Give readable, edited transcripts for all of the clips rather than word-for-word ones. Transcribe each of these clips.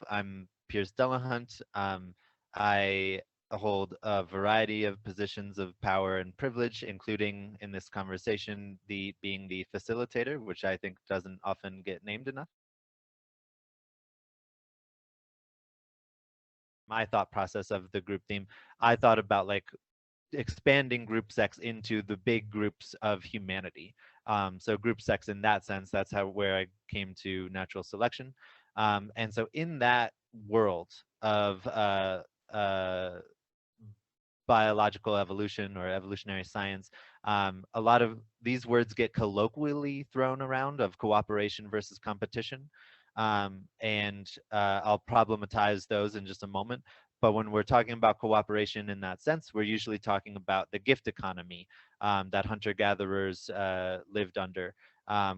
I'm Pierce Delahunt. I hold a variety of positions of power and privilege, including in this conversation, being the facilitator, which I think doesn't often get named enough. My thought process of the group theme, I thought about like expanding group sex into the big groups of humanity. So group sex in that sense, that's how where I came to natural selection. And so in that world of uh, biological evolution or evolutionary science, a lot of these words get colloquially thrown around of cooperation versus competition. And I'll problematize those in just a moment. But when we're talking about cooperation in that sense, we're usually talking about the gift economy that hunter-gatherers lived under,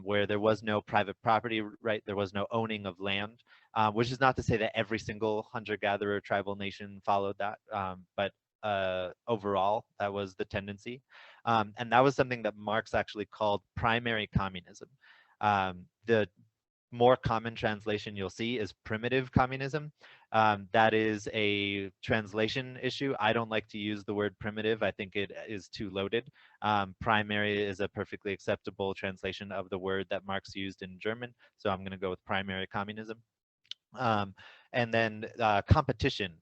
where there was no private property, right? There was no owning of land, which is not to say that every single hunter-gatherer tribal nation followed that, but overall, that was the tendency. And that was something that Marx actually called primary communism. The more common translation you'll see is primitive communism. That is a translation issue. I don't like to use the word primitive. I think it is too loaded. Primary is a perfectly acceptable translation of the word that Marx used in German. So I'm going to go with primary communism. Um, and then competition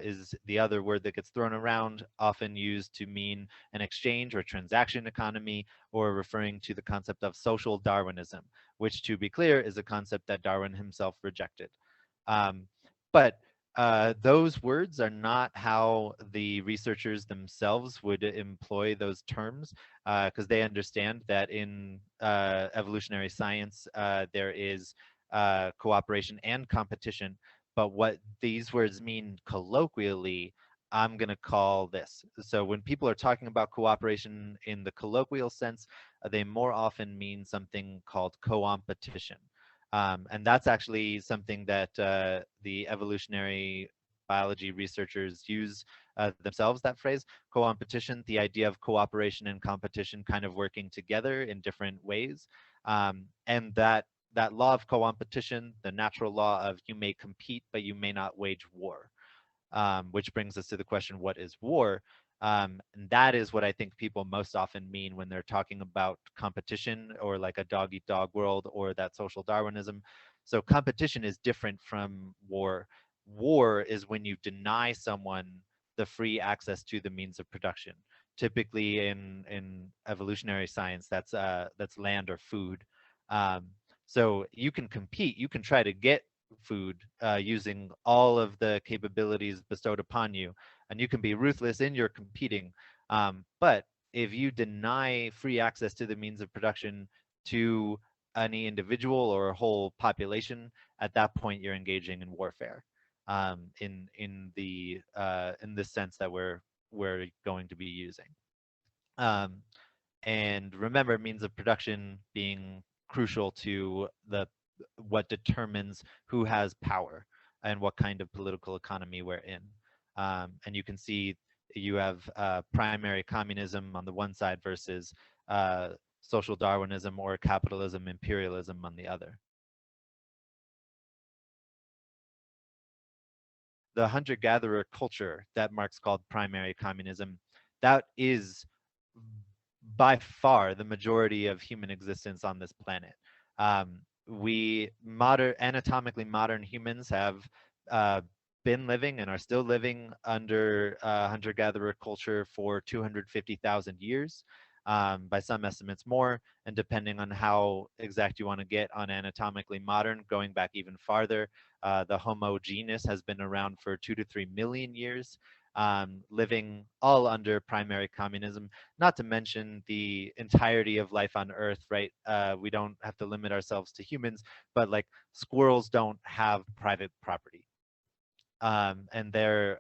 is the other word that gets thrown around, often used to mean an exchange or transaction economy, or referring to the concept of social Darwinism, which, to be clear, is a concept that Darwin himself rejected. But those words are not how the researchers themselves would employ those terms, because they understand that in evolutionary science, there is cooperation and competition. But what these words mean colloquially, I'm going to call this. So when people are talking about cooperation in the colloquial sense, they more often mean something called co-opetition. And that's actually something that the evolutionary biology researchers use themselves, that phrase, co-opetition, the idea of cooperation and competition kind of working together in different ways. And that law of co-opetition, the natural law of you may compete, but you may not wage war, which brings us to the question, what is war? And that is what I think people most often mean when they're talking about competition or like a dog-eat-dog world or that social Darwinism. So competition is different from war. War is when you deny someone the free access to the means of production. Typically in evolutionary science, that's land or food. Um, so you can compete, you can try to get food using all of the capabilities bestowed upon you, and you can be ruthless in your competing. But if you deny free access to the means of production to any individual or a whole population, at that point you're engaging in warfare. In the sense that we're going to be using. Um, and remember, means of production being crucial to the what determines who has power and what kind of political economy we're in. And you can see you have primary communism on the one side versus social Darwinism or capitalism, imperialism on the other. The hunter-gatherer culture that Marx called primary communism, that is by far the majority of human existence on this planet. We anatomically modern humans have uh, been living and are still living under hunter-gatherer culture for 250,000 years. By some estimates more, and depending on how exact you want to get on anatomically modern, going back even farther, the Homo genus has been around for 2 to 3 million years, living all under primary communism, not to mention the entirety of life on Earth, right? We don't have to limit ourselves to humans, but like squirrels don't have private property. And they're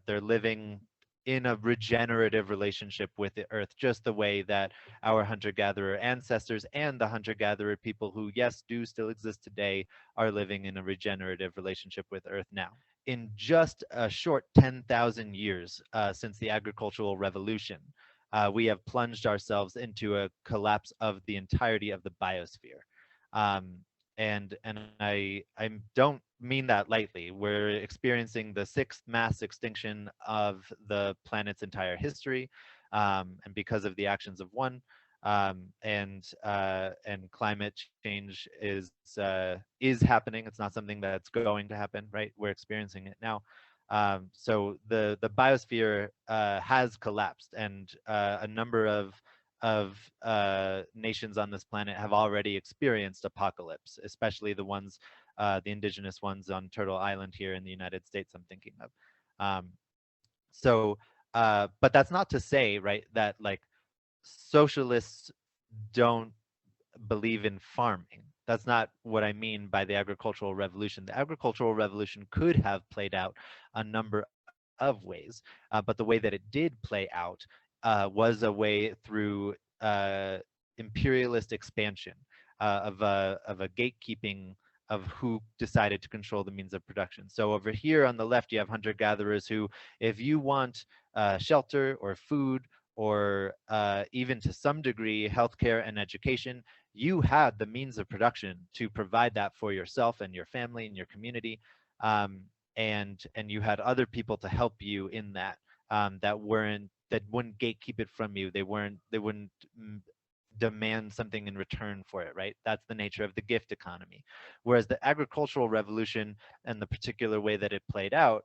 living in a regenerative relationship with the earth, just the way that our hunter-gatherer ancestors and the hunter-gatherer people who, yes, do still exist today, are living in a regenerative relationship with earth now. In just a short 10,000 years since the agricultural revolution, we have plunged ourselves into a collapse of the entirety of the biosphere. And I don't mean that lightly. We're experiencing the sixth mass extinction of the planet's entire history, and because of the actions of one. And climate change is happening. It's not something that's going to happen, right? We're experiencing it now. So the biosphere has collapsed, and a number of nations on this planet have already experienced apocalypse, especially the ones, the indigenous ones on Turtle Island here in the United States. I'm thinking of. Um, but that's not to say, right, that like socialists don't believe in farming. That's not what I mean by the agricultural revolution. The agricultural revolution could have played out a number of ways, but the way that it did play out was a way through imperialist expansion, of a gatekeeping of who decided to control the means of production. So over here on the left, you have hunter-gatherers who, if you want shelter or food, or even to some degree healthcare and education, you had the means of production to provide that for yourself and your family and your community, and you had other people to help you in that, that wouldn't gatekeep it from you. They wouldn't demand something in return for it, right? That's the nature of the gift economy. Whereas the agricultural revolution and the particular way that it played out,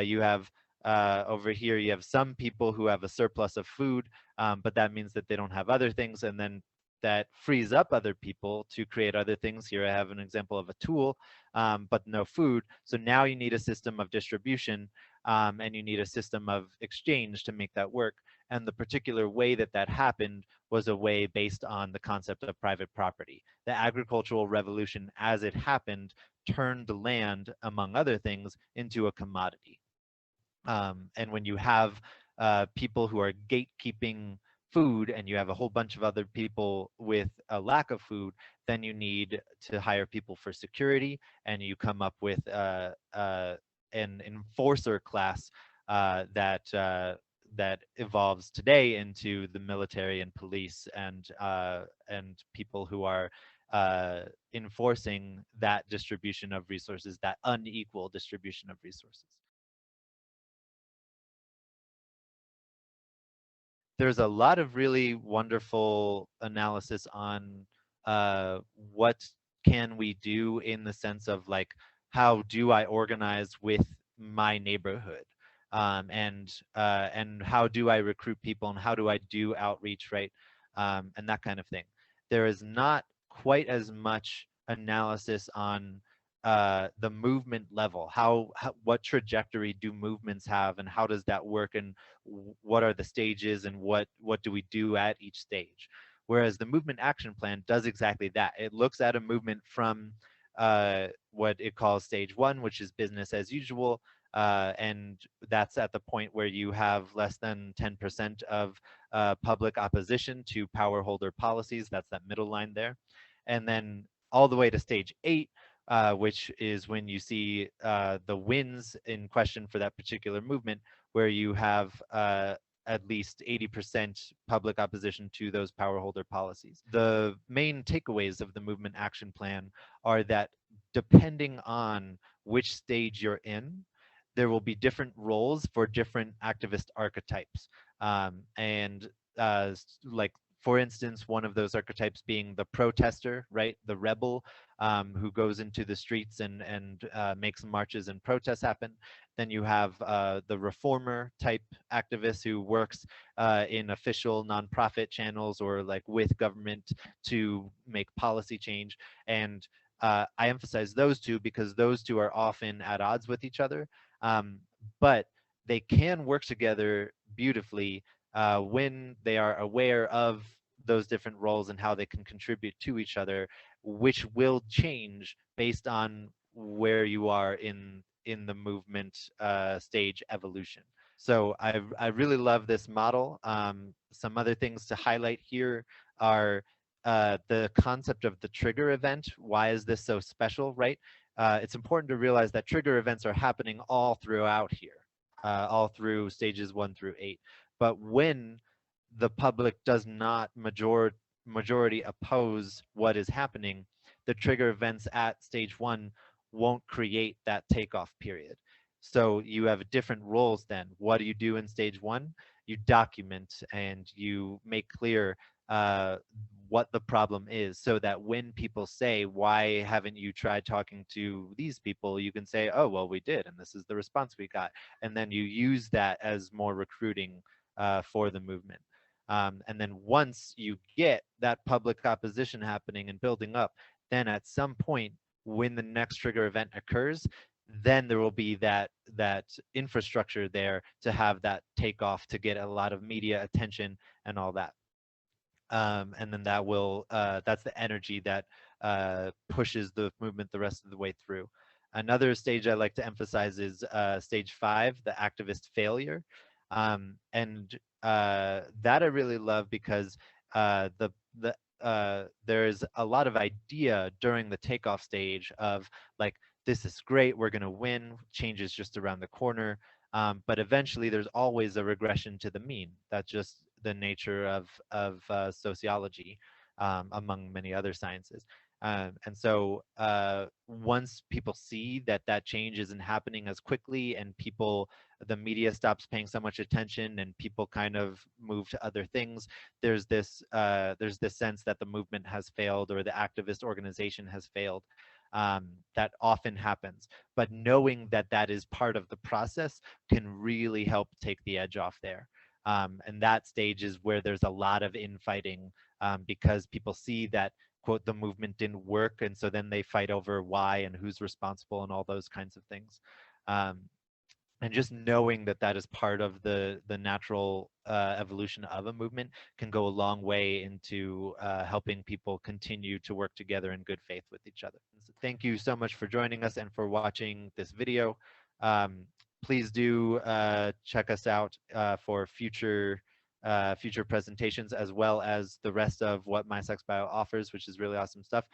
you have over here, you have some people who have a surplus of food, but that means that they don't have other things, and then that frees up other people to create other things. Here I have an example of a tool, but no food. So now you need a system of distribution, and you need a system of exchange to make that work. And the particular way that that happened was a way based on the concept of private property. The agricultural revolution, as it happened, turned the land, among other things, into a commodity. And when you have people who are gatekeeping food, and you have a whole bunch of other people with a lack of food, then you need to hire people for security, and you come up with an enforcer class that evolves today into the military and police, and people who are enforcing that distribution of resources, that unequal distribution of resources. There's a lot of really wonderful analysis on what can we do in the sense of like, how do I organize with my neighborhood, and how do I recruit people, and how do I do outreach, right, and that kind of thing. There is not quite as much analysis on the movement level. What trajectory do movements have, and how does that work, and what are the stages, and what do we do at each stage. Whereas the movement action plan does exactly that. It looks at a movement from what it calls stage one, which is business as usual, and that's at the point where you have less than 10% of public opposition to power holder policies. That's that middle line there. And then all the way to stage 8, which is when you see the wins in question for that particular movement, where you have at least 80% public opposition to those power holder policies. The main takeaways of the movement action plan are that depending on which stage you're in, there will be different roles for different activist archetypes. And like, for instance, one of those archetypes being the protester, right? The rebel, who goes into the streets and makes marches and protests happen. Then you have the reformer type activist who works in official nonprofit channels, or like with government to make policy change. And I emphasize those two because those two are often at odds with each other, but they can work together beautifully when they are aware of those different roles and how they can contribute to each other, which will change based on where you are in the movement stage evolution. So I really love this model. Some other things to highlight here are the concept of the trigger event. Why is this so special, right? It's important to realize that trigger events are happening all throughout here, all through stages 1 through 8. But when the public does not majority oppose what is happening, the trigger events at stage 1 won't create that takeoff period. So you have different roles then. What do you do in stage one? You document and you make clear uh, what the problem is, so that when people say, why haven't you tried talking to these people, you can say, oh, well, we did, and this is the response we got. And then you use that as more recruiting for the movement. And then once you get that public opposition happening and building up, then at some point when the next trigger event occurs, then there will be that infrastructure there to have that takeoff, to get a lot of media attention and all that. And then that will that's the energy that pushes the movement the rest of the way through. Another stage I like to emphasize is stage 5, the activist failure, and that I really love because there's a lot of idea during the takeoff stage of like, this is great, we're going to win, change is just around the corner. But eventually, there's always a regression to the mean. That's just the nature of sociology, among many other sciences. And so once people see that that change isn't happening as quickly, and the media stops paying so much attention, and people kind of move to other things, there's this sense that the movement has failed, or the activist organization has failed. That often happens. But knowing that that is part of the process can really help take the edge off there. And that stage is where there's a lot of infighting, because people see that, quote, the movement didn't work, and so then they fight over why and who's responsible and all those kinds of things. And just knowing that that is part of the natural evolution of a movement can go a long way into helping people continue to work together in good faith with each other. So thank you so much for joining us and for watching this video. Please do check us out for future presentations, as well as the rest of what MySexBio offers, which is really awesome stuff.